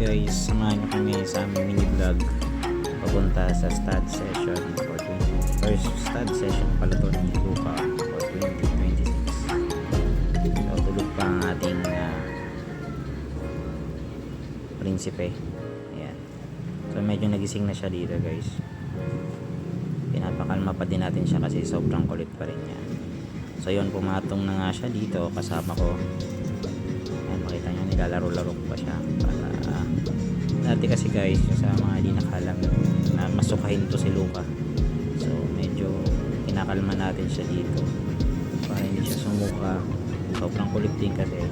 guys, samahan nyo kami sa aming mini vlog papunta sa stud session for first stud session pala to ni Luka for 2026. So tulog pa ang ating prinsipe. Ayan. So medyo nagising na siya dito guys. Pinapakalma pa din natin siya kasi sobrang kulit pa rin niya. So yun, pumatong na nga siya dito kasama ko. Makita nyo, nilalaro-laro pa siya para dati kasi guys, sa mga di nakalam na masukahin to si Luka, so medyo kinakalma natin siya dito para hindi siya sumuka. Sobrang kulit din kasi.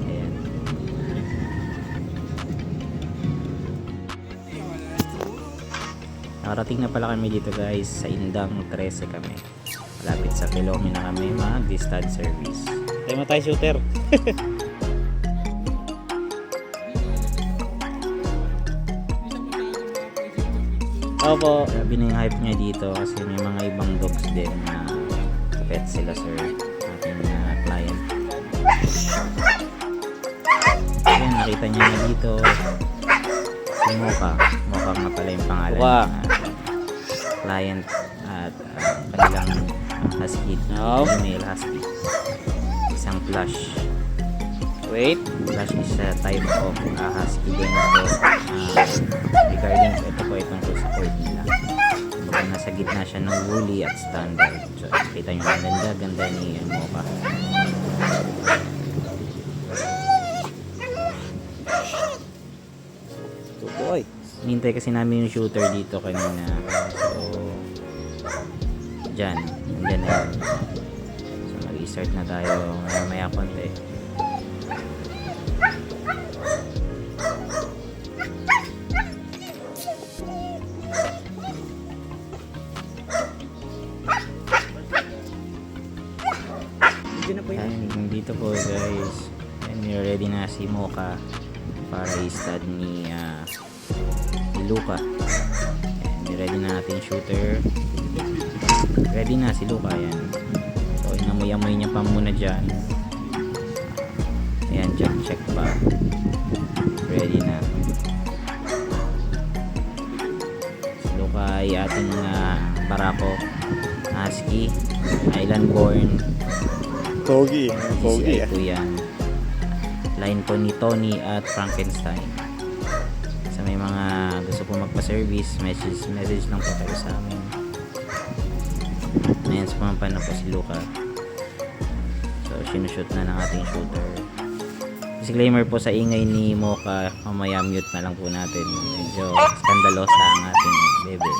Ayan. Nakarating na pala kami dito guys, sa Indang 13 kami, malapit sa Pilomena kami mag-stud service. Tayo mo tayo shooter. Opo, sabi na yung hype niya dito kasi may mga ibang dogs din na pet sila sir, ating client. Ayan, nakita niya na dito si Mocha. Mocha nga pala yung pangalan ng client at kanilang husky, female husky. Isang plush. Wait, plush is a type of husky din ito. Regarding ito po itong support nila. Kumbaga nasa gitna siya ng woolly at standard. So kita nyo ang ganda ni Mocha. So boy, hinintay kasi namin yung shooter dito kanina. So dyan, nandyan na yun. So mag-i-start na tayo maya konti. Ayan, dito po guys, and ready na si Mocha para i-stud ni Luka. And ready na natin shooter. Ready na si Luka. Ayan. So inamoy-amoy niya pa muna dyan. Ayan, check pa. Ready na. Si Luka ay ating Barako husky, island born. Pogi. Pogi po yan. Line po ni Tony at Frankenstein. Sa may mga gusto po magpa-service, message lang po kayo sa amin. Ayan, sumampan na po si Luka. So sinushoot na ng ating shooter. Disclaimer po sa ingay ni Mocha, mamaya mute na lang po natin. Medyo skandalosa ang ating bebe.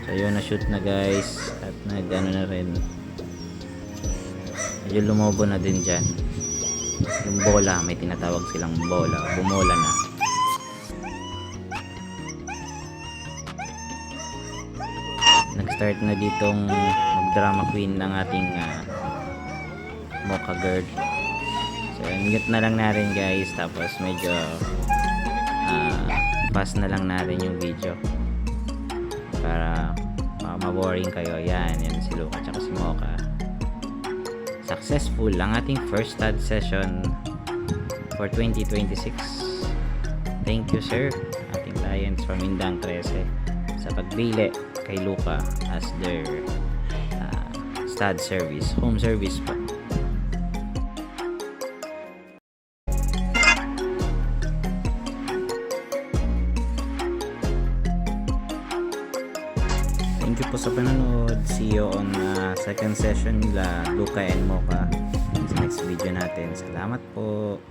So yun, na-shoot na guys at nag-ano na rin, medyo lumobo na din dyan yung bola, may tinatawag silang bola, bumola na. Nag-start na ditong mag-drama queen ng ating Mocha girl. So mute na lang na rin guys, tapos medyo fast na lang na rin yung video para ma-boring kayo. Yan si Luka at si Mocha. Successful ang ating first stud session for 2026. Thank you sir, ating clients from Indang 13 sa pagbili kay Luka as their stud service, home service pa. Thank you po sa panonood. See you on second session nila Luka and Mocha sa next video natin. Salamat po.